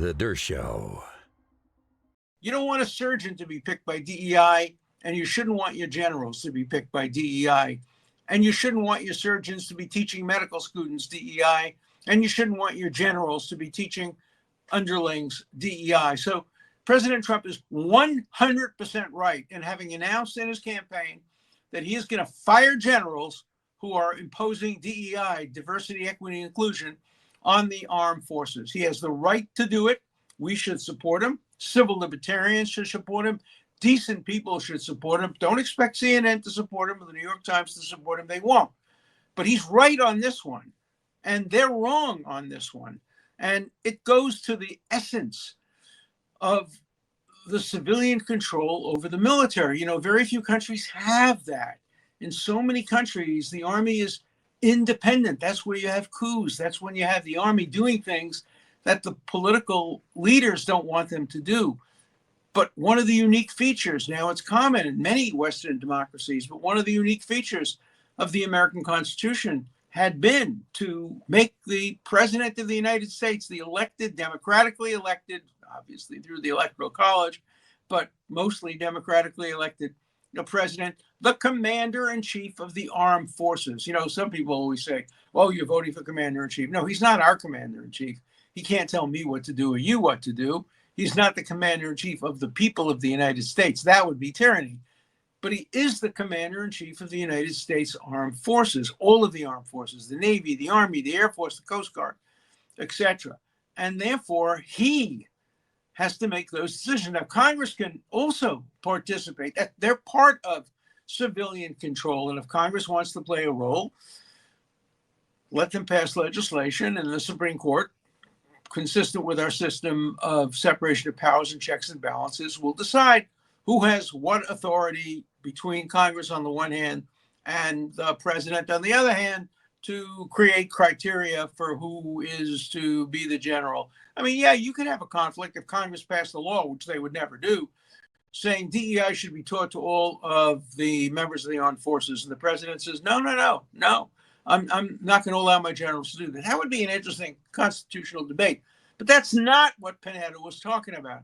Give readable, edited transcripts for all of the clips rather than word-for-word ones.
The Dershow. You don't want a surgeon to be picked by DEI, and you shouldn't want your generals to be picked by DEI. And you shouldn't want your surgeons to be teaching medical students DEI, and you shouldn't want your generals to be teaching underlings DEI. So President Trump is 100% right in having announced in his campaign that he is going to fire generals who are imposing DEI, diversity, equity, inclusion, on the armed forces. He has the right to do it. We should support him. Civil libertarians should support him. Decent people should support him. Don't expect CNN to support him or the New York Times to support him. They won't. But he's right on this one. And they're wrong on this one. And it goes to the essence of the civilian control over the military. You know, very few countries have that. In so many countries, the army is independent. That's where you have coups. That's when you have the army doing things that the political leaders don't want them to do. But one of the unique features, now it's common in many Western democracies, but one of the unique features of the American Constitution had been to make the President of the United States, the elected, democratically elected, obviously through the Electoral College, but mostly democratically elected, the president, the commander-in-chief of the armed forces. You know, some people always say, well, you're voting for commander-in-chief. No, he's not our commander-in-chief. He can't tell me what to do or you what to do. He's not the commander-in-chief of the people of the United States. That would be tyranny. But he is the commander-in-chief of the United States Armed Forces, all of the armed forces, the Navy, the Army, the Air Force, the Coast Guard, etc. And therefore, he has to make those decisions. Now, Congress can also participate. They're part of civilian control. And if Congress wants to play a role, let them pass legislation, and the Supreme Court, consistent with our system of separation of powers and checks and balances, will decide who has what authority between Congress on the one hand and the president on the other hand to create criteria for who is to be the general. I mean, yeah, you could have a conflict if Congress passed a law, which they would never do, saying DEI should be taught to all of the members of the armed forces. And the president says, no, I'm not going to allow my generals to do that. That would be an interesting constitutional debate. But that's not what Panetta was talking about.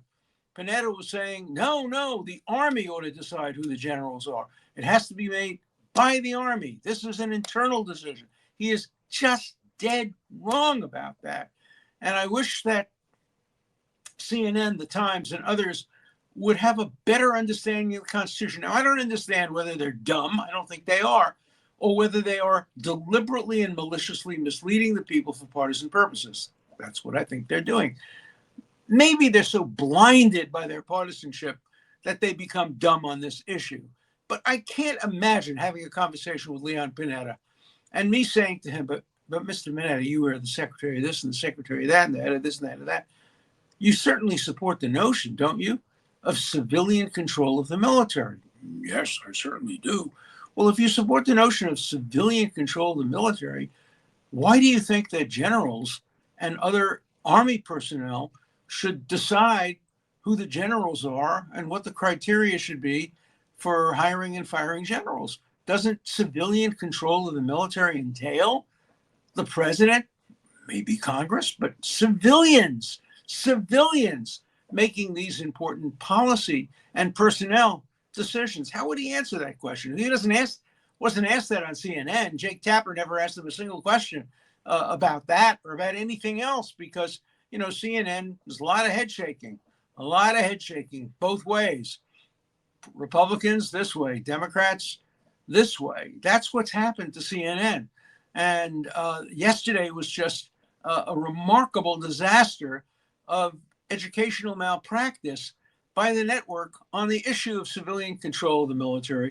Panetta was saying, no, the Army ought to decide who the generals are. It has to be made by the Army. This is an internal decision. He is just dead wrong about that. And I wish that CNN, the Times, and others would have a better understanding of the Constitution. Now, I don't understand whether they're dumb. I don't think they are. Or whether they are deliberately and maliciously misleading the people for partisan purposes. That's what I think they're doing. Maybe they're so blinded by their partisanship that they become dumb on this issue. But I can't imagine having a conversation with Leon Panetta and me saying to him, but Mr. Panetta, you were the secretary of this and the secretary of that and the head of this and the head of that. You certainly support the notion, don't you, of civilian control of the military? Yes, I certainly do. Well, if you support the notion of civilian control of the military, why do you think that generals and other Army personnel should decide who the generals are and what the criteria should be for hiring and firing generals? Doesn't civilian control of the military entail the president, maybe Congress, but civilians making these important policy and personnel decisions? How would he answer that question? He wasn't asked that on CNN. Jake Tapper never asked him a single question about that or about anything else because, you know, CNN, there's a lot of head shaking both ways. Republicans this way, Democrats this way. That's what's happened to CNN. And yesterday was just a remarkable disaster of educational malpractice by the network on the issue of civilian control of the military.